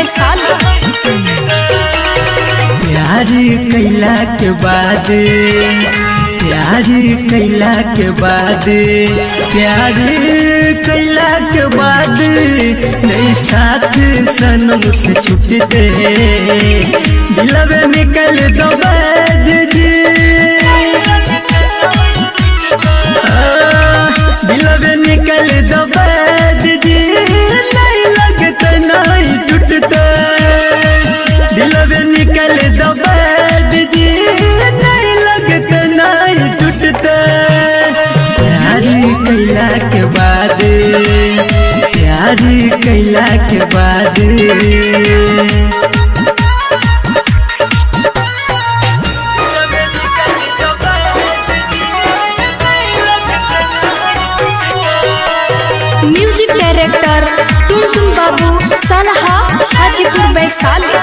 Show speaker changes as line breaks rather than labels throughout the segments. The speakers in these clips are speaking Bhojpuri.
वैशाली।
प्यार कैला के बाद, प्यार कैला के बाद, प्यार कैला के बाद नहीं साथ सनम से छूटते, दिलवे निकल दो बैद जी, दिलवे निकल दो बैद जी, नहीं लगते नहीं टूटते, दिलवे निकल दो बैद जी, नहीं लगते नहीं टूटते। प्यार कैला के बाद, प्यार कैला के बाद,
म्यूजिक डायरेक्टर टुनटुन बाबू सलहा हाजीपुर वैशाली।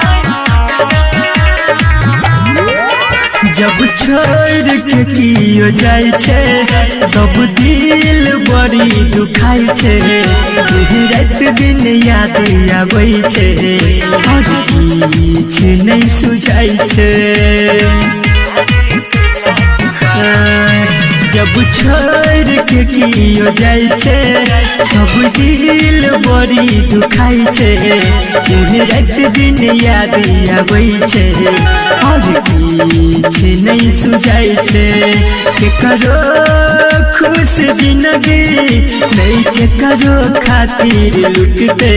जब छोड़ के कियो जाय छे तब दिल बड़ी दुखाई छे, रात दिन याद आबै छे और किछ नहीं सुझाई छे। जब छोड़ के कियो जाय छे तब दिल बड़ी दुखाई छे, रात दिन याद आबै छे और किछ नहीं सुझाई छे। केकरो खुश जिंदगी नहीं केकरो खातिर लुटते,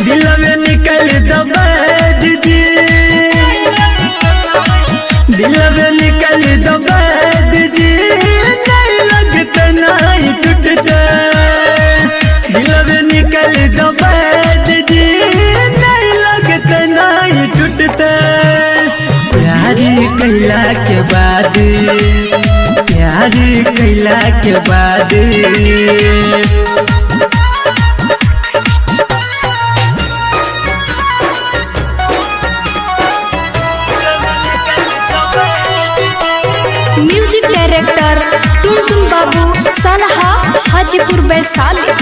दिलवे निकल दो बैद जी, दिलवे निकल दो बैद जी, नहीं लगते नहीं टूटते, दिलवे निकल दो बैद जी, नहीं लगते नहीं टूटते। प्यार कैला के बाद, प्यार कैला के बाद,
म्यूजिक डायरेक्टर टुनटुन बाबू सलहा हाजीपुर वैशाली।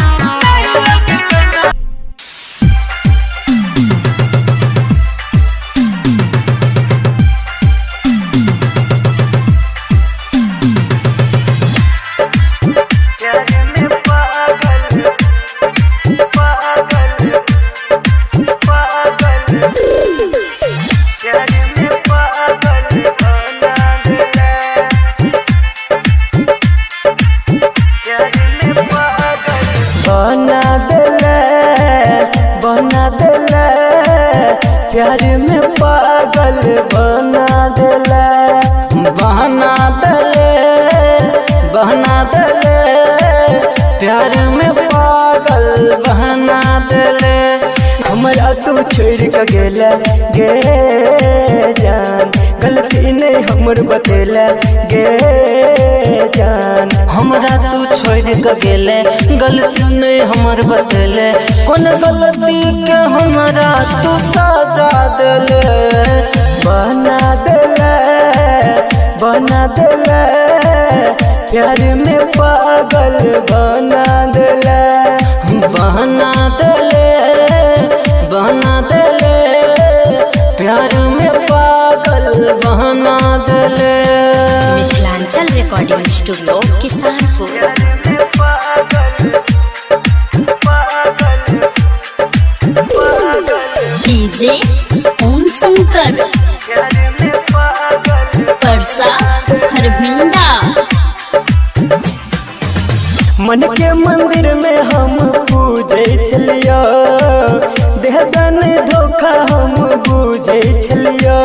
प्यार में पागल बना देला,
बहना दले, बहना दले, प्यार में पागल बहना दले।
हमरा तू छोड़ के गेला गे जान, गलती नहीं हमर बतेला गे जान।
हमरा तू छोड़ के गेले, गलती नहीं हमर बतेले, कौन गलती के हमरा तू सजा देले।
बना देला, बना देला, प्यार में पागल बना देला,
बहना दले, बहना दले, प्यार में पागल बहना दले।
Mithilanchal recording studio Kisanpur. DJ Om Shankar Parsa Kharbhinda.
मन के मंदिर में हम पूजे छलियो, देहदान धोखा हम पूजे छलियो।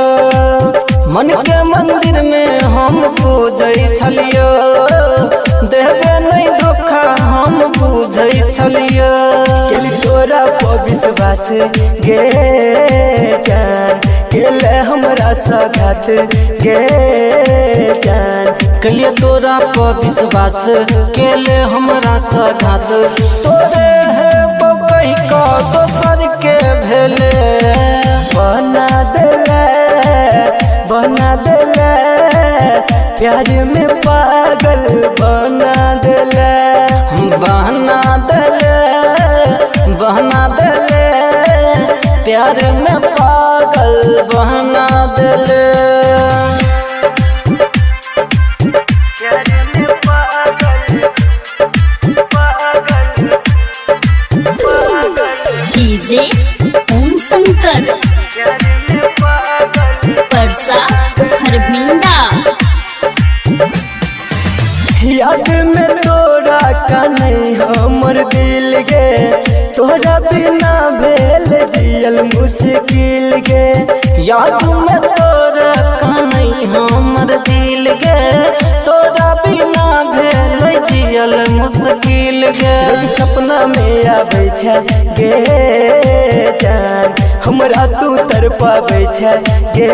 मन के मंदिर में हम पूजे छलियो, देहबे नहीं धोखा हम पूजे छलियो।
तोरा पर विश्वास गे जान, केले हमरा साथ गे जान।
कलिए तोरा पर विश्वास केले हमरा साथ, तोरे है बकई का दोसर के भेले।
बना देला, बना देला, प्यार में पागल बना देला,
बहना दले, बहना दले,
में तोरा का नहीं हमर दिल गे, तोरा बिना भेल जियल मुश्किल गे।
याद में तोरा का नहीं हमर दिल गे, तोरा बिना भेल जियल मुश्किल गे।
सपना में आबै छै गे जान, हमरा तू तरपाबै छै गे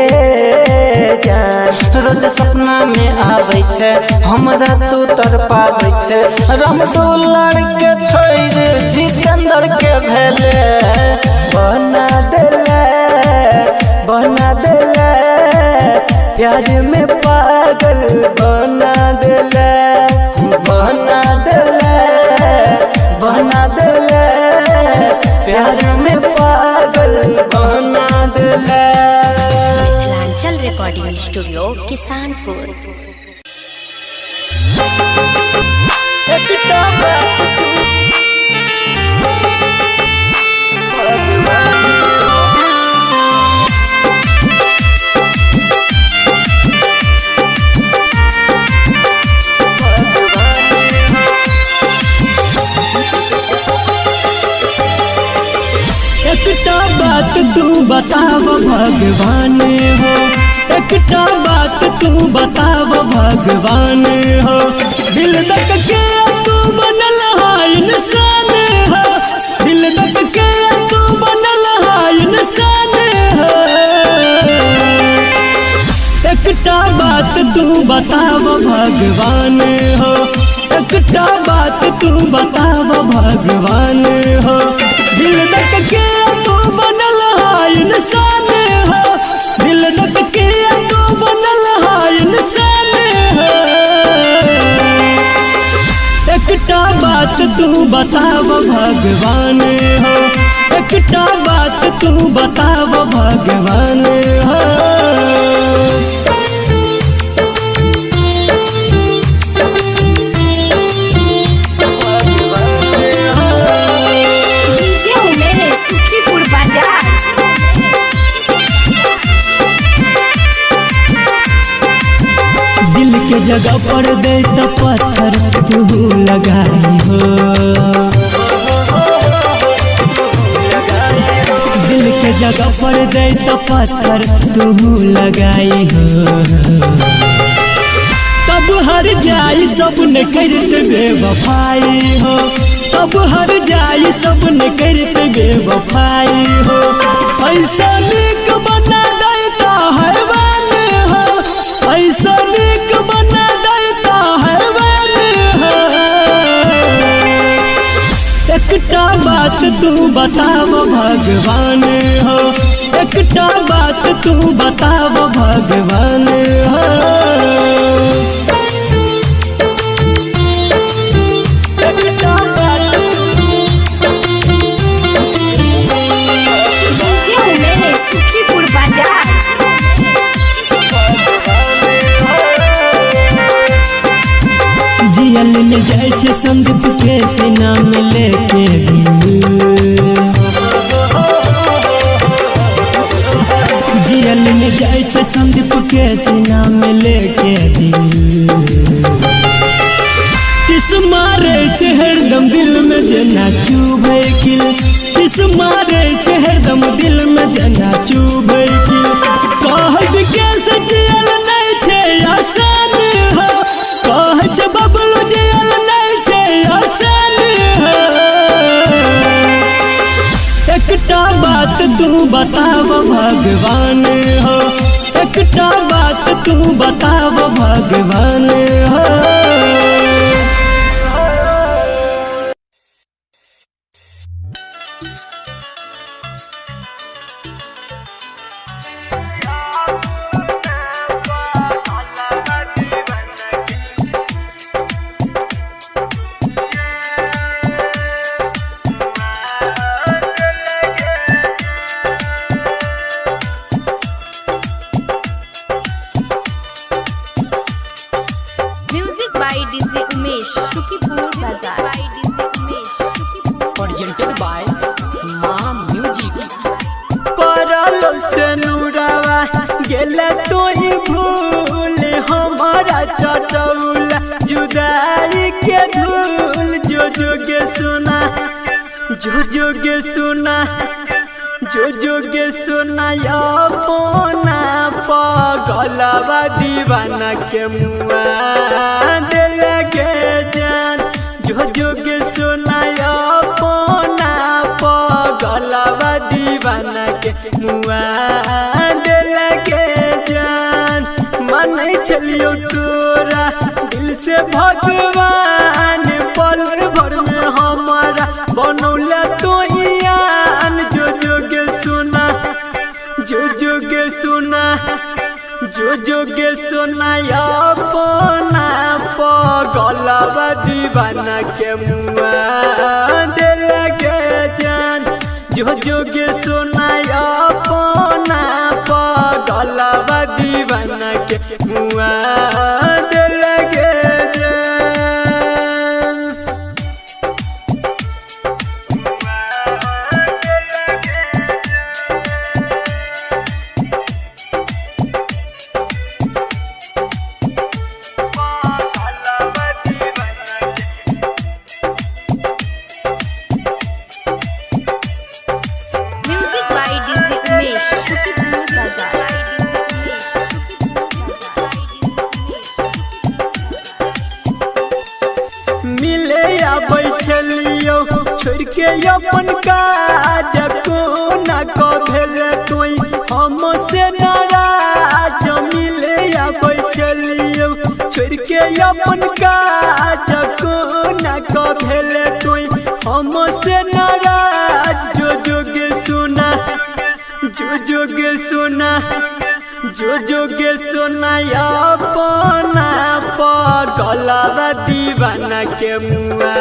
जान।
रोज सपना में आबै छै हमरा तू तरपाबै छै। रामदुलार के छोड़ जितेंद्र के भेले
बना देले प्यार में पागल बना देले प्यार में पागल बना देले।
Mithilanchal recording studio Kisanpur.
एकटा बात तू बताव भगवान हो, एकटा बात तू बताव भगवान हो। दिल तक के तू बनल है इंसान हो, दिल तक के तू बनल है इंसान हो। एकटा बात तू बताव भगवान हो, एकटा बात तू बताव भगवान हो। दिल तक के तू बनल है इंसान हो, दिल तक के तू बनल है इंसान हो। एकटा बात तू बताव भगवान हो, एकटा बात तू बताव भगवान हो। दिल के जगह पर दे तो पत्थर तू लगाई हो, दिल के जगह पर दे तो पत्थर तू लगाई हो। तब हर जाई सब न करते बेवफाई हो, तब हर जाई सब न करते बेवफाई हो। ऐसा निक बना देता हैवान हो, ऐसा निक बना देता हैवान हो। एकटा बात तू बताव भगवान हो, एकटा बात तू बताव भगवान हो। जियल में जाय छे संदीप के सीना में लेके जियल में जाय छे संदीप के सीना में लेके किस मारे छे हरदम दिल में जना चुभे किल, किस मारे छे हरदम दिल में जना चुभे किल। कहब के सजियल नहीं छे आसान हो, कहब बबलू जियल नहीं छे आसान हो। एकटा बात तू बताव भगवान हो, एकटा बात तू बताव भगवान हो।
presented by मां म्यूजिक।
परलो से नूरावा गेले तो ही भूल हमारा चटौला जुदाई के धूल जो जोगे सुना जो जोगे सुना जो जोगे सुना अपना पगलवा दीवाना के मुआ दिल के जान जो जोगे सुना अपना पगलवा दीवाना के मुआ दिल के जान मन चलियो तोरा दिल से भगवान पल भर में हमारा बनौला तो यान जो जोगे सुना जो जोगे सुना जो जोगे सुना अपना पगलवा दीवाना के मुआ दिल के जान जो जोगे सुना अपना पगलवा दीवाना के मुआ दिल के जान।
Music by DJ Umesh Shukipur बाजार।
मिले या बैठलियो छोड़ के अपन काज को ना भेल कोई हमसे नाराज मिले या बैठलियो छोड़ के अपन काज को ना भेल कोई हमसे नाराज जो जोगे सुना जो जोगे सुना जो जोगे सुना अपना पगलवा दीवाना के मुआ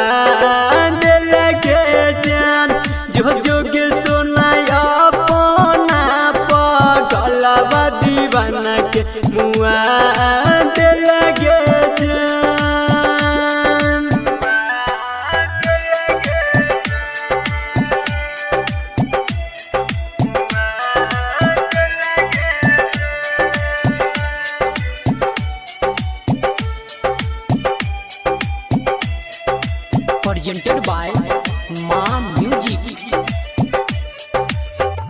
दिल के जान जो जोगे सुना अपना पगलवा दीवाना के मुआ दिल के जान।
presented by Ma music.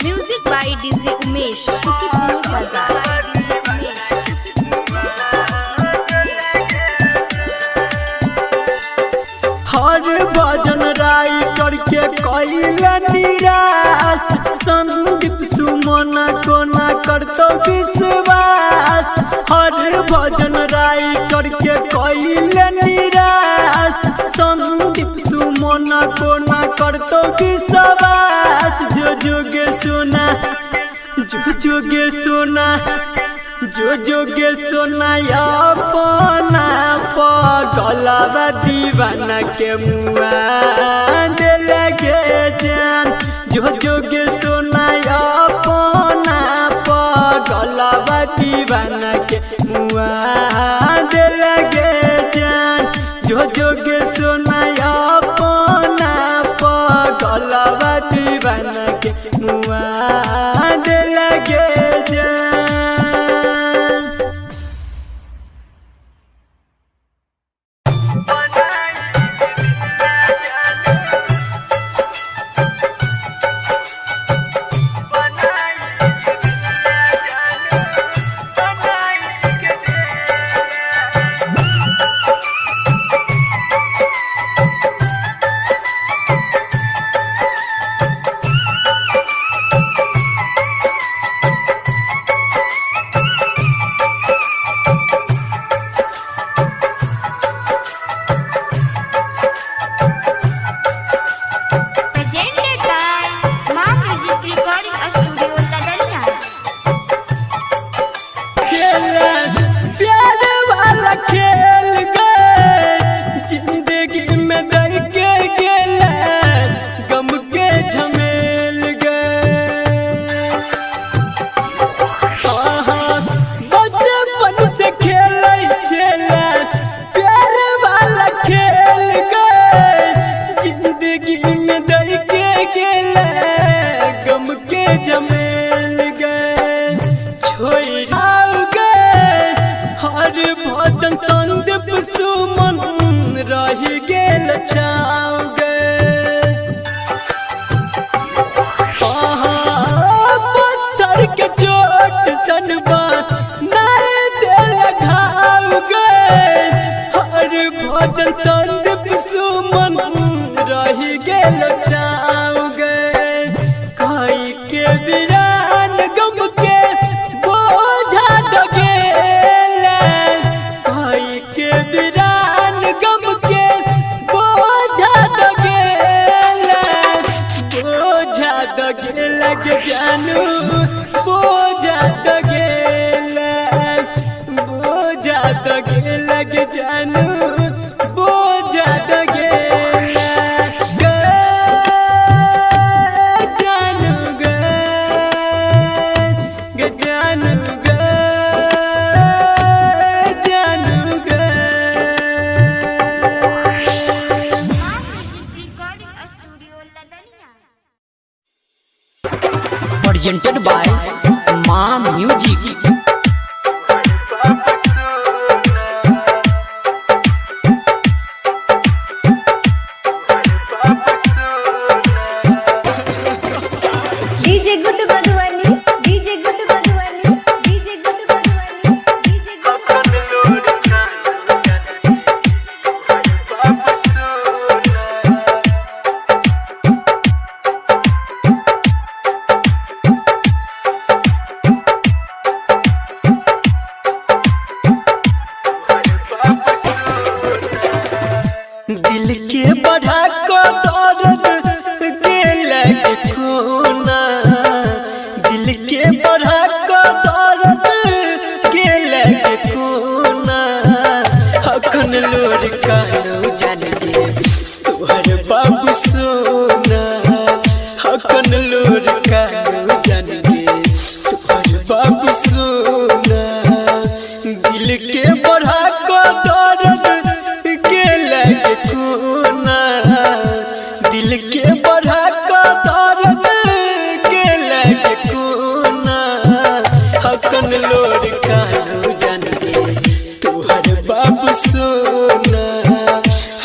Music by DJ Umesh Shukipur बाजार।
हर भजन राय करके कैल निराश संदीप सुमन को ना करतो विश्वास हर भजन राय करके कैल निराश संदीप सुमन को ना करतो विश्वास जो जोगे सुना जो जोगे सुना जो जोगे सुना अपना पगलवा दीवाना के मुआ दिल के जान जो जोगे सुना अपना पगलवा दीवाना के मुआ दिल के जान जो जोगे सुना अपना पगलवा दीवाना के मुआ दिल के जान। रही गेल छाव गे पत्थर के चोट सनबा नहीं दिल घाव गे हर भोजन संदीप सुमन रही गेल छाव गे खाई के वीरान गम के बोझा दगेल खाई के वीरान गम के बोझा दगेल के जानू बोझा दगेल के जानू बोझा दगेल जानू जानू जानू
recording studio Ladaniya
presented by Ma Music.
DJ good Madhubani DJ good Madhubani DJ good Madhubani DJ
दिल के बढ़ा को दर्द के लगे खूना दिल के बढ़ा को दर्द के लगे खूना अखन लोर कानो जान गे तोहर बाबू सोना अखन लोर कानो जान गे तोहर बाबू सोना दिल के बढ़ा को दर्द के लगे खूना दिल के बढ़ा को दर्द के लगे खूना हकन लोर कानो जान गे तोहर बाबू सोना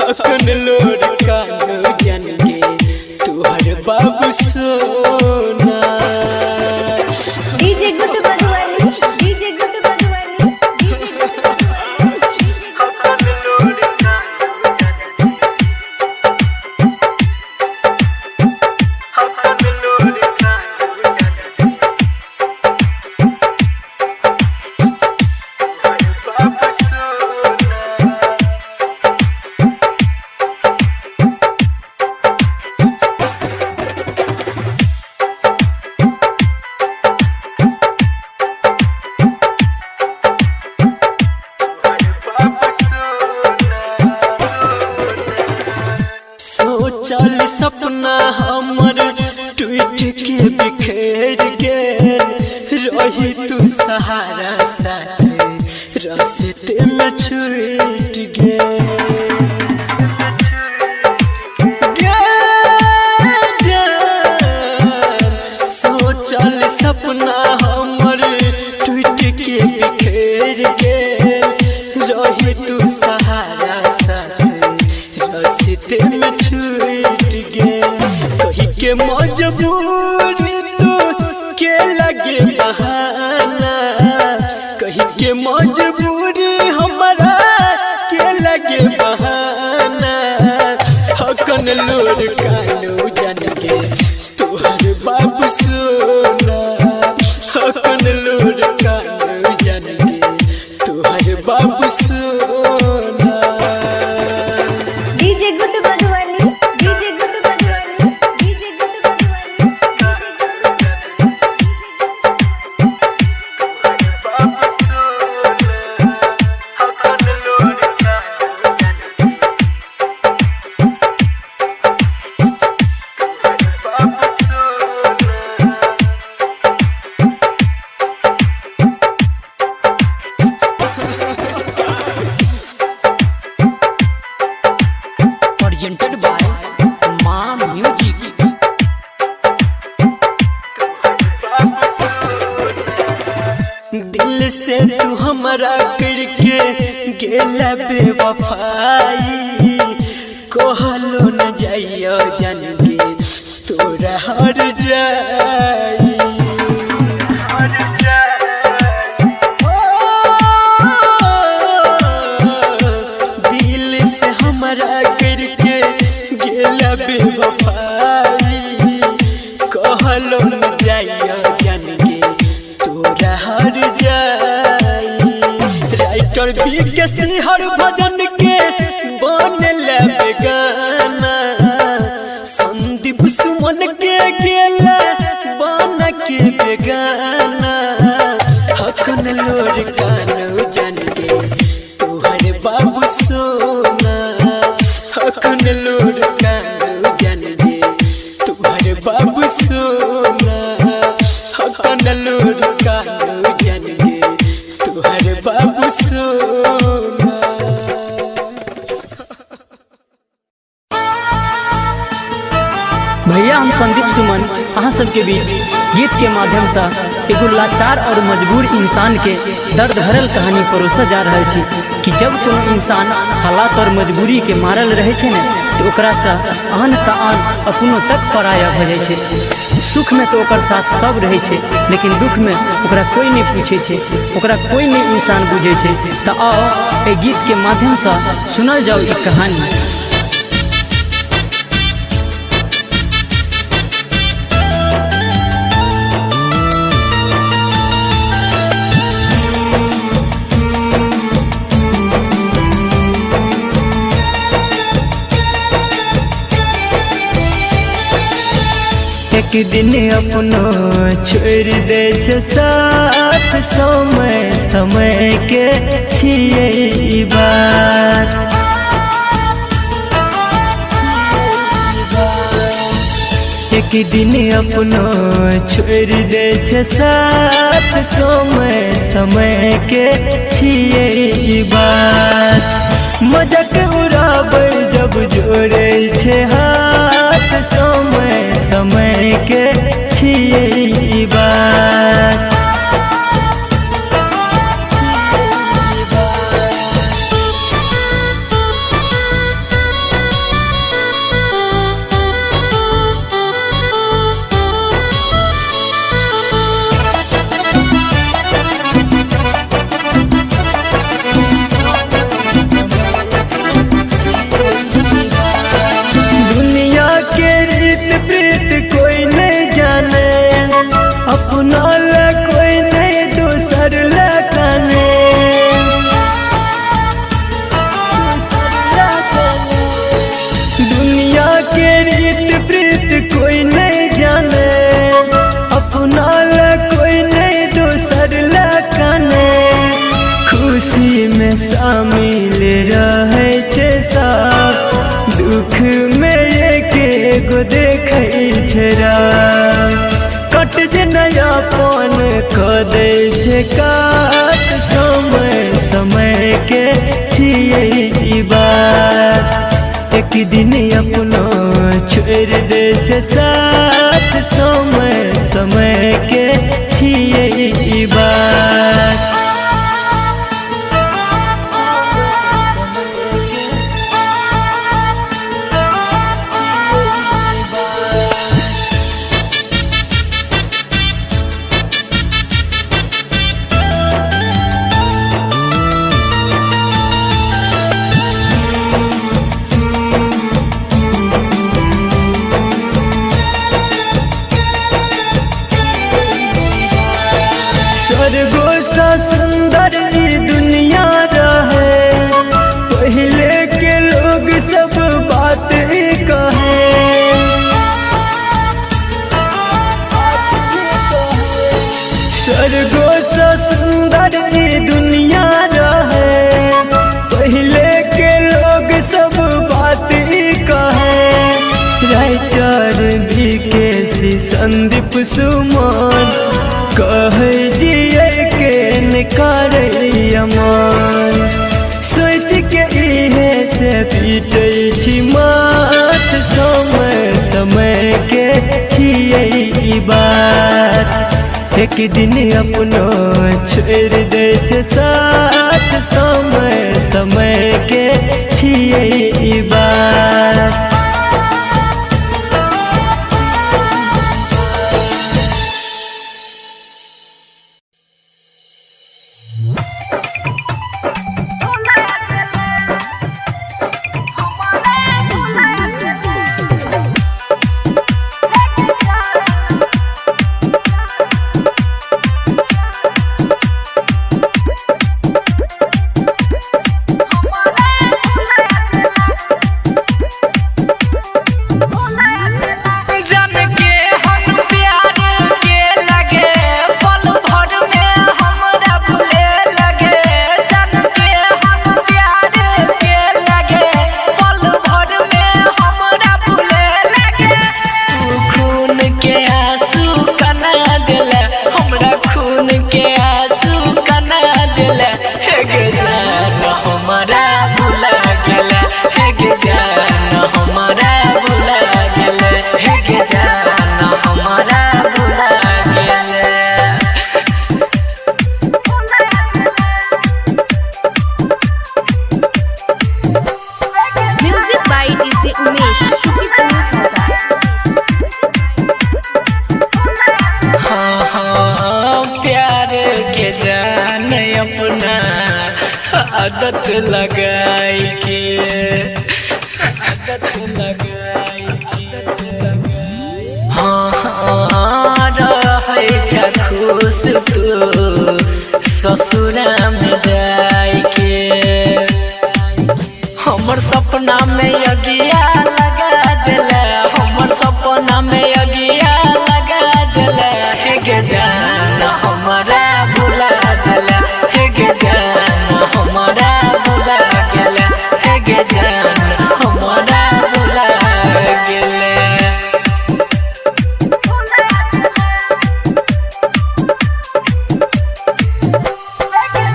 हकन लोर कानो जान गे तोहर बाबू सोना
DJ good Madhubani DJ good Madhubani DJ good
सोचल सपना हमर टूट के बिखेर गेल रही तू सहारा साथे रास्ते में छूट सोचल सपना हमर टूट के बिखेर गेल रही तू सहारा साथे रास्ते में छूट गेल कही के मजबूरी तू के लगे बहाना कही के मजबूरी हमारा के लगे बहाना हकन लोर कानो जान गे तोहर बाबू सोना हकन लोर कानो जान गे तोहर बाबू सोना
DJ good Madhubani DJ good Madhubani DJ good Madhubani
Presented by Ma Music.
दिल से तू हमारा करके गेला बेवफाई कहलो न जाइयो जान के तोरा हर जाई दिल से हमरा करके गेला बेवफाई कहलो न जाइयो जान के तोरा हर जाई राइटर बी के सिहर भजन के बनले बेगाना संदीप सुमन के गेला बन के बेगाना हकन लोर कानो जान के तोहर बाबू सोना हकन लोर कानो जान के तोहर बाबू सोना हकन लोर कानो जान के तोहर बाबू सोना।
भैया हम संदीप सुमन अहाँ सबके बीच गीत के माध्यम से एगो लाचार और मजबूर इंसान के दर्द भरल कहानी परोसा जा रहे छी कि जब कोनो इंसान हालात और मजबूरी के मारल रहे छे ने तो ओकरा से आन त आन अपनों तक पराया भ जाय छे। सुख में तो ओकर साथ सब रहे छे लेकिन दुख में ओकरा कोई नहीं पूछे छे ओकरा कोई नहीं इंसान बुझे छे। तो आओ ए गीत के माध्यम से सुनल जाओ ई कहानी।
एक दिन अपनो छोड़ दे छे साथ समय समय के छिए ई बात एक दिन अपनो छोड़ दे छे साथ समय समय के छिए ई बात मजाक उड़ाबै जब जोड़े छे हाथ समय समय के छिए ई बात दुनिया के रीत प्रीत कोई नहीं जाने अपना ला कोई नहीं दूसर ला काने दुनिया के रीत प्रीत कोई नहीं जाने अपना ला कोई नहीं दूसर ला काने खुशी में शामिल रहे छे सब दुख में एगो देखै छेरा कट जे नयापन क दै छे काट समय समय के छिए ई बात एक दिन अपनो छोड़ दे छे साथ समय समय के छिए ई बात स्वर्गो सा सुंदर ई दुनिया रहे पहले के लोग सब बात कहे स्वर्गो सा सुंदर ई दुनिया रहे पहले के लोग सब बात कहे राइटर भी के संदीप सुमन कहे जिए के निकार अमान सोच के इहे से पीटे छी मात समय समय के छिए ई बात एक दिन अपनो छोड़ दे छे साथ समय समय के छिए ई बात। आदत लगाई के हाँ रहे छ खुश तू ससुरा में जाई के। हमर सपना में अगिया लगा दिला, हमर सपना में अगिया लगा दिला। हे गे जान हमारा भुला दिला, हे गे जान हमारा भुला गेला, हे गे जान हमारा भुला गेला।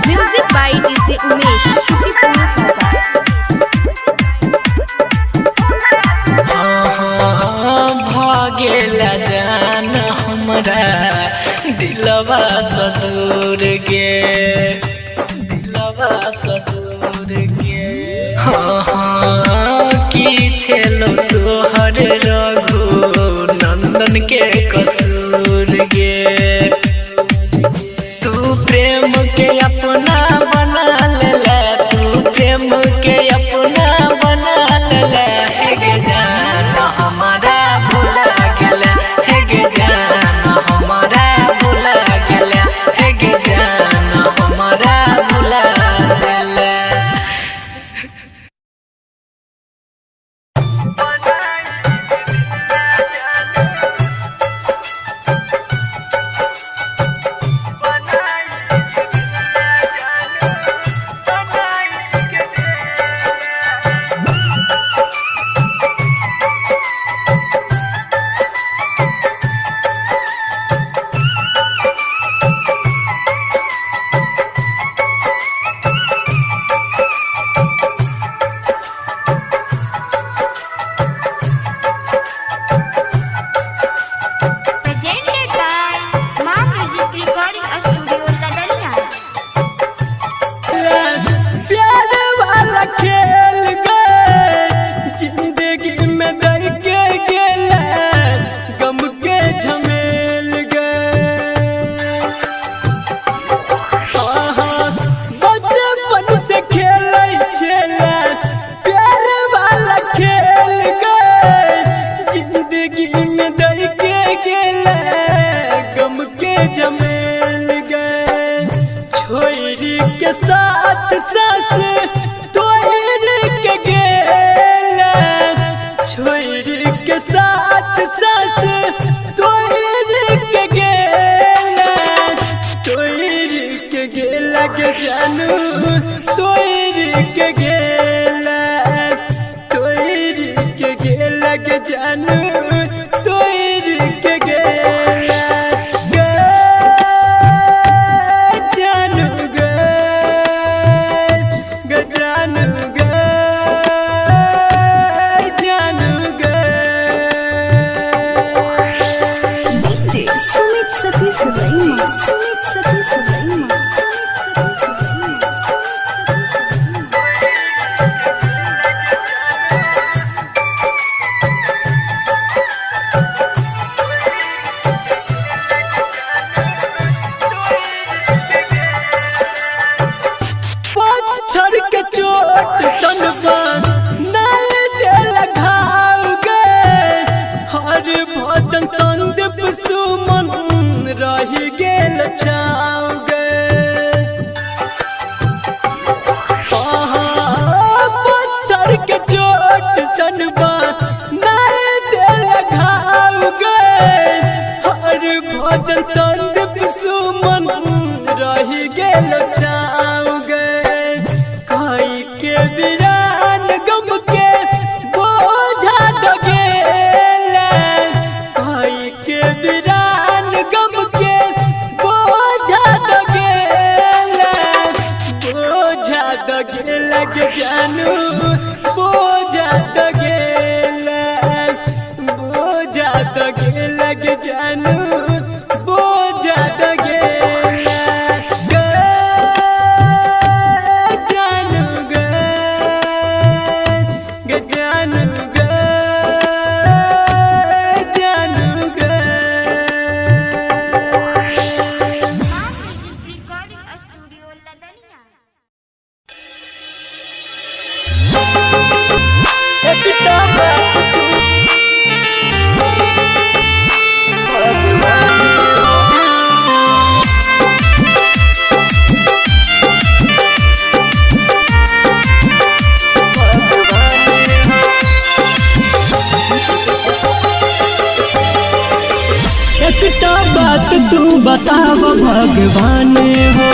म्यूजिक बाय डीजे उमेश शुक्रिया
भागेला जान हमरा दिलवा सदूर गे, दिलवा सदूर गे। हाँ की छेलो तोहर रघु नंदन के कसूर गे। तू प्रेम के अपना बना लेला, तू प्रेम के अपना बना लेला। हे गे जान हमारा भुला गेला, हे गे जान हमारा भुला गेला, हे गे जान हमारा भुला गेला।
presented by Ma Music Recording Studio Ladania।
प्यार वाला खेल गए जिंदगी में दर के गेला, गम के झमेल गए। बचपन से खेलै छेला प्यार वाला खेल गए जिंदगी में दर के गेला, गम के झमेल गए। छोरी के साथ सास तोड़ के गेला, छोरी के साथ सास तोड़ के गेला, तोड़ के गेला के जानू, तोड़ के गेला, तोड़ के गेला के जानू, तोड़ के गेला। जानू गे, जानू गे, जानू गे।
डीजे सुमित सतीश रैना।
कैसन बा नाय दिल घाव गए हर भजन संदीप सुमन रही गेल छाव गए कई के वीरान गम के बोझा दगेले कई के वीरान गम के बोझा दगेले बोझा दगेले के जानू बोझा दगेले बोझा दगेले के जानू बोझा दगेले एकटा बात तू बताव भगवान हो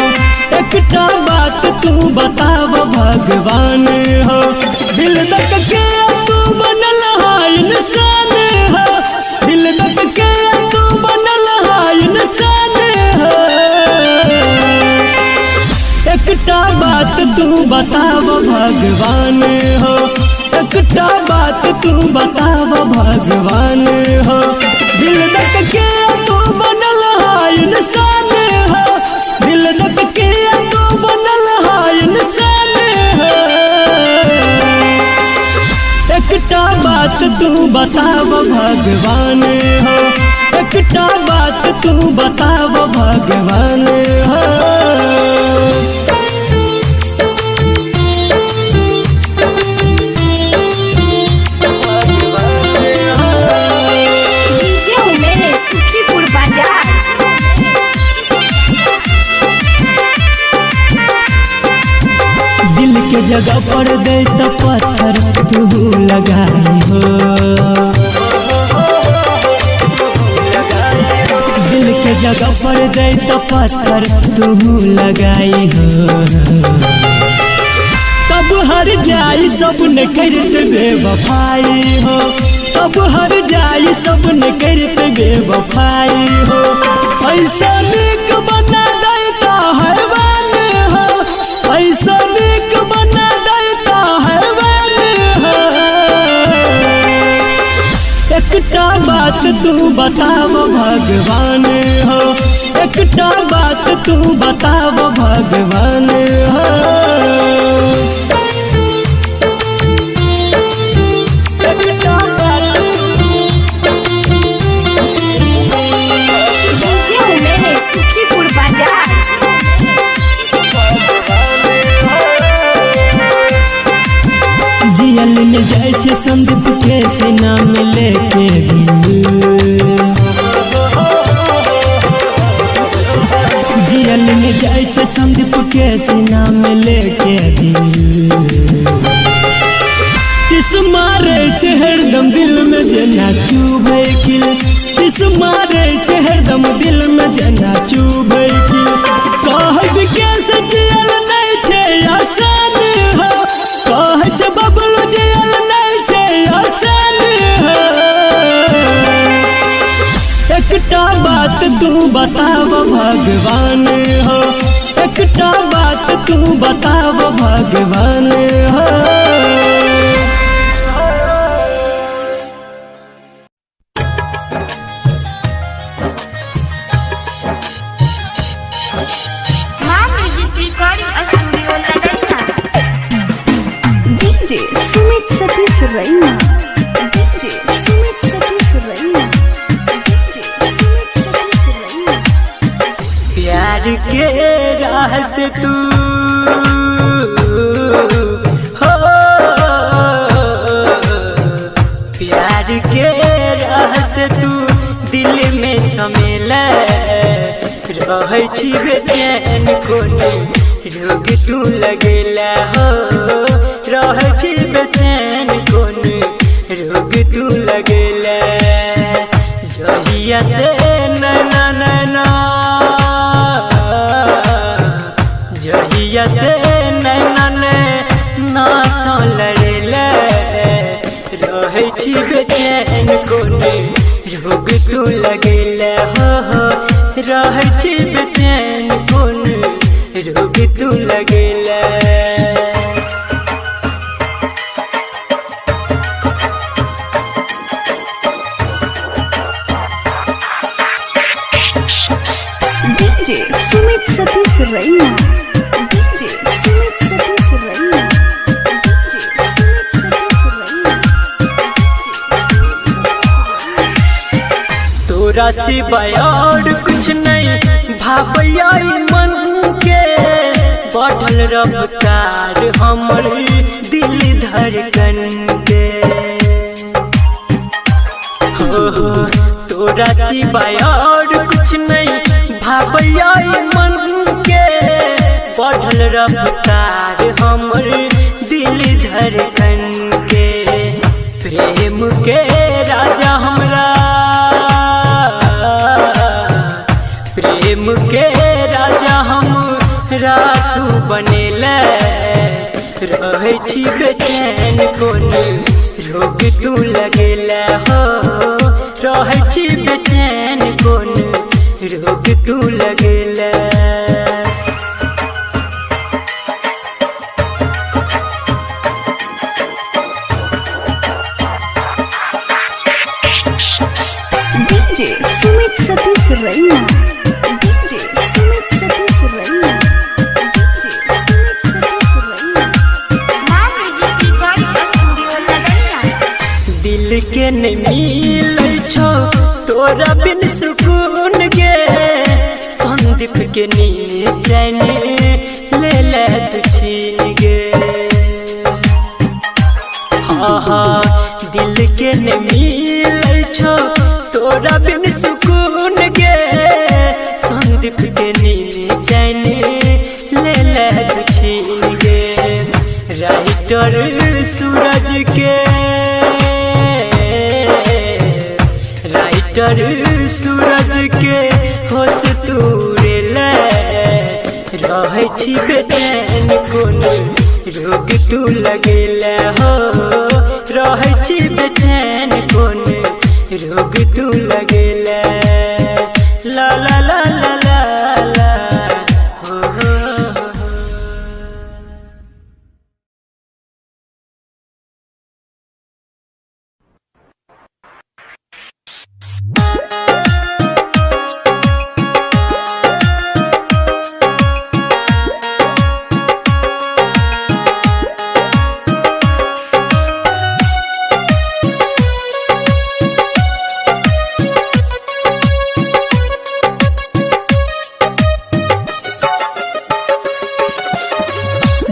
एकटा बात तू बताव भगवान हो दिल दक के तू बनल है इंसान हो दिल दक के तू बनल है इंसान हो एकटा बात तू बताव भगवान हो एकटा बात तू बताव भगवान हो दिल दक के तू बनल है इंसान हो दिल दक के तू बनल है इंसान हो एकटा बात तू बताव भगवान हो एकटा बात तू बताव भगवान हो
सुखीपुर बाजार
दिल के जगह पर दे तो पत्थर तू लगाई हो दिल के जगह पर दे तो पत्थर तू लगाई हो तब हर जाई सब ने करते बेवफाई हो तब हर जाई सब ने करते बेवफाई हो ऐसा निक बना देता हैवान हो ऐसा निक बना देता हैवान हो एकटा बात तू बताव भगवान हो एकटा बात तू बताव भगवान हो
सुखीपुर बाजार
जियल में जाय छे संदीप के से नाम लेके जियल में जाय छे संदीप के से नाम लेके किस मारे छे हरदम दिल में जना चुभे किल किस मारे छे हरदम दिल में जना चुभे किल कहब के सजियल नहीं छे आसान हो कह छे बबलू जियल नहीं छे आसान हो एकटा बात तू बताव भगवान हो एकटा बात तू बताव भगवान हो
सुमित सतीश रैना डीजे सुमित सतीश रैना डीजे सुमित सतीश रैना
प्यार के राह से तू हो प्यार के राह से तू दिल में समेला रहे छी बेचैन कोने रोग तू लगेला हो रहे छी बेचैन कोने
रोग तू लगेले जहिया से नैना नैना जहिया से नैना नैना सा लड़ेले रहे छी बेचैन कोने रोग तू लगेले हो रहे छी बेचैन कोने रोग तू लगेले
DJ Sumit Satish Raina. DJ Sumit Satish Raina. DJ Sumit Satish Raina.
तोरा सिवाय और कुछ नहीं भावैया मन के बढ़ल रफ्तार हमर दिल धड़कन के हो तोरा सिवाय और कुछ नहीं भावैया मन के बढ़ल रफ्तार हमर दिल धड़कन के प्रेम के राजा हमरा प्रेम के राजा हमरा तू बनेले रहे छी बेचैन कोने रोग तू लगेले हो रहे छी बेचैन कोने रोग तू लगेले
DJ Sumit Satish Raina. DJ Sumit Satish Raina. DJ Sumit Satish Raina.
माँ म्यूजिक रिकॉर्डिंग स्टूडियो लगनिया।
दिल के नहीं मिले छो तोरा बिन सुकून गे संदीप के नींद चैन ले ले तू छीन गे हाँ दिल के नहीं मिले छो तोरा बिन सुकून गे संदीप के नींद चैन ले ले तू छीन गे राइटर सूरज के राइटर सूरज के होश तूरे ले रहे छी बेचैन कोने रोग तू लगेले हो रहे छी बेचैन कोने रोग तू लगेले ला ला ला ला ला ला हो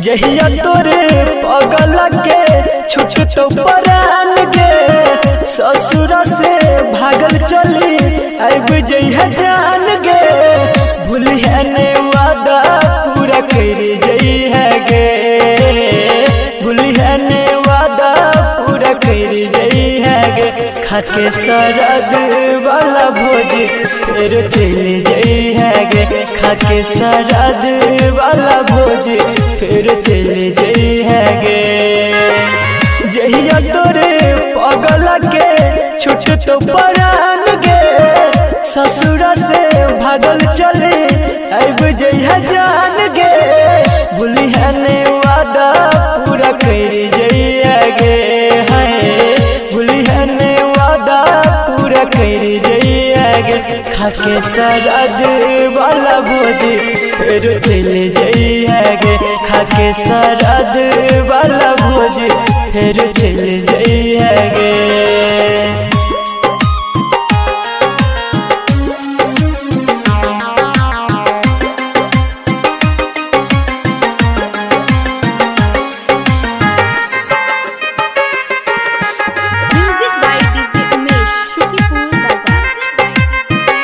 जहिया तोरे पगल के छुट तो परान गे ससुर से भागल चली अब जइहा जान गे भूलिया ने वादा पूरा कर जइहा गे भूलिया ने वादा पूरा कर जइहा गे खाके सरद वाला भोज फिर चल जइहा गे खाके सरद वाला भोज फिर चल जइहा गे जहिया तोरे पगल के छुट तो परान गे ससुर से भागल चले अब जइहा जान गे भूलिया ने वादा पूरा कर जइहा गे हाय भूलिया ने वादा पूरा कर जइहा गे खाके सरद वाला भोज फिर चल जइहा गे खाके सरद वाला भोज फिर चल जइहा गे
music by DJ Umesh Shukipur बाजार।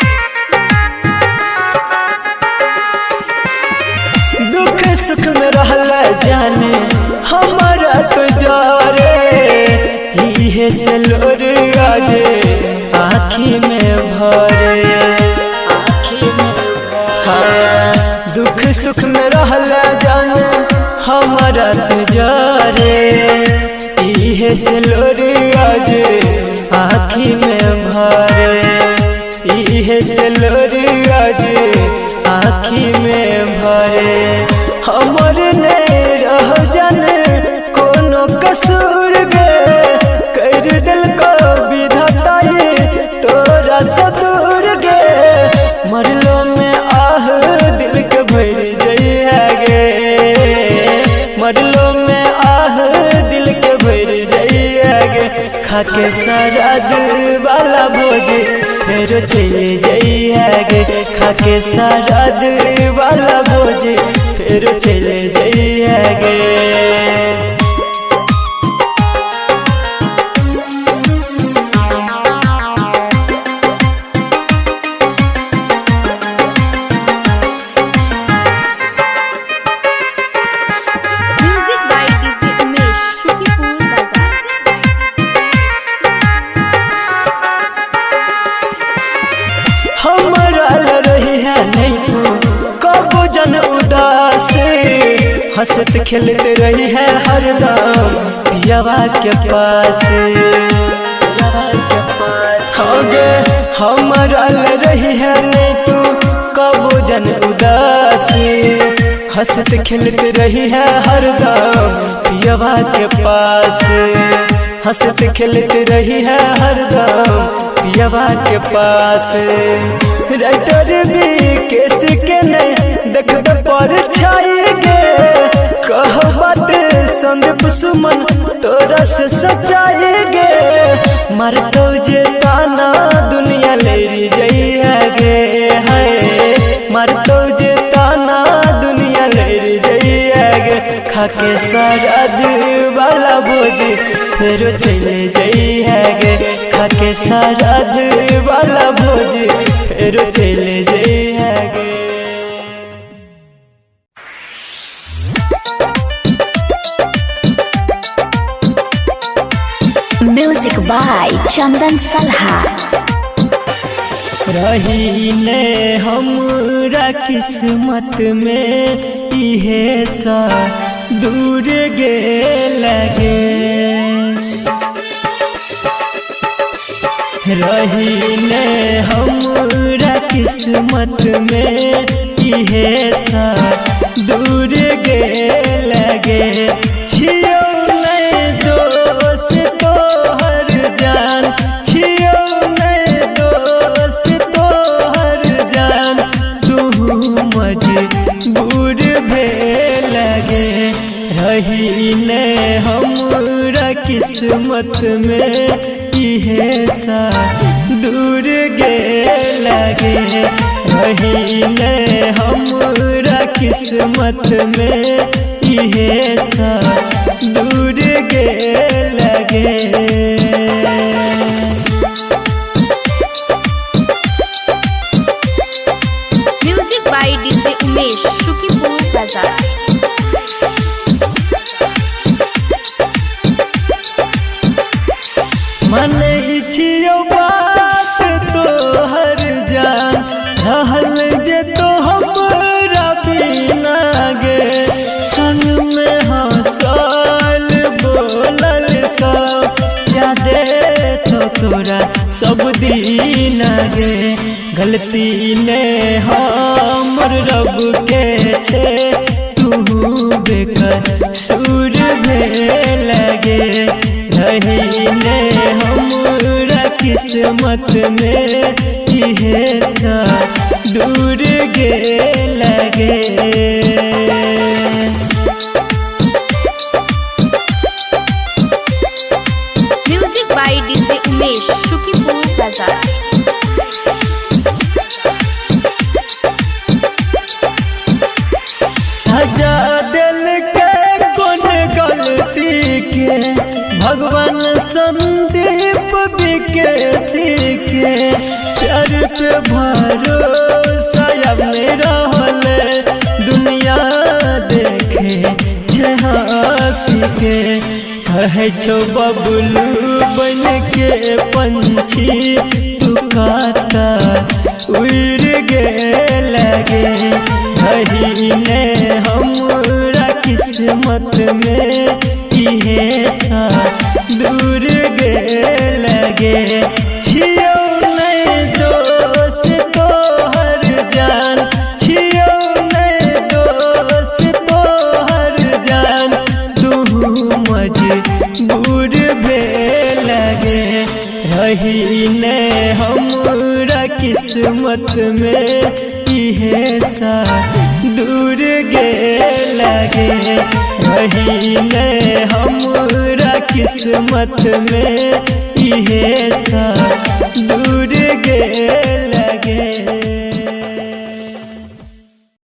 दुख सुख में रहल जाने हमारा तो जारे ही
इहे से लोर आज आँखी में भरे, आँखी में हाँ, दुख सुख में रहला जाने हमारा तुझारे, इहे से लोर आज आँखी में भरे, इहे से लोर आज आँखी में भरे। हमर ने रह जाने कोनो कसूर गे, कर दिल को विधाता ये तोरा से दूर गे, मरलो में आह दिल के भर जइया गे, मरलो में आह दिल के भर जइया गे, खाके सराद वाला भोज फिर चले जइया गे, खाके सराद वाला भोज फिर चले जइया गे।
Music by DJ Umesh, Shukipur Bazaar.
हमारा रही है नहीं तू कबो जन उदास, हंसत खेलते रही है हरदम पियावा के पास, हाँ गे हमारा रही है नहीं तू कबो जन उदास, हंसत खेलते रही है हरदम पियावा के पास, हंसत खेलते रही है हरदम पियावा के पास। राइटर भी केस के नहीं देखब पर छाएगे, कह बात संदीप सुमन तोरा से सचाएगे, मर तो जे ताना दुनिया लेरी जइया गे, है मर तो जे ताना दुनिया लेरी जइया गे, खाके सराद वाला भोज फिर चले जइया गे, खाके सराद वाला भोज फिर चले जइया गे।
म्यूजिक बाय चंदन सलहा।
रही ने हमरा किस्मत में इहे सा दूर गे लगे, रही ने हमरा किस्मत में इहे सा दूर गे लगे, छियो नहीं दोस्त तोहर जान, छियो नहीं दोस्त तोहर जान, तू मजबूर भे लगे, रही ने हमरा किस्मत में इहे सा दूर गे लगे, रही ने हमरा किस्मत में इहे सा दूर गे लगे।
Music by DJ Umesh, Shukipur Bazaar.
मन इच्छियो बात तो हर जान, रहल जे तो हमरा बिना गे, संग में हंसल बोलल सब यादे तो तोरा सब दिन गे, गलती ने हमर रब के छे, तू बेकर सुर भे लगे, रही ने हमरा किस्मत में इहे सा दूर गे लगे।
Music by DJ Umesh, Shukipur Bazaar.
सजा दिल के कौन गलती के, भगवान संदीप विकेसी के, प्यार पे भरोसा अब नहीं रहल, दुनिया देखे हंसी के, कहे छो बबलू बन के पंछी तू काता उड़ गे लगे रही ने हमरा किस्मत में इहे सा दूर गे लगे छियो नहीं दोस्त तो हर जान छियो नहीं दोस्त तो हर जान तू मजबूर भे लगे रही ने हमरा किस्मत में इहे सा दूर गे लगे रही ने हमरा किस्मत में इहे सा दूर गे लगे।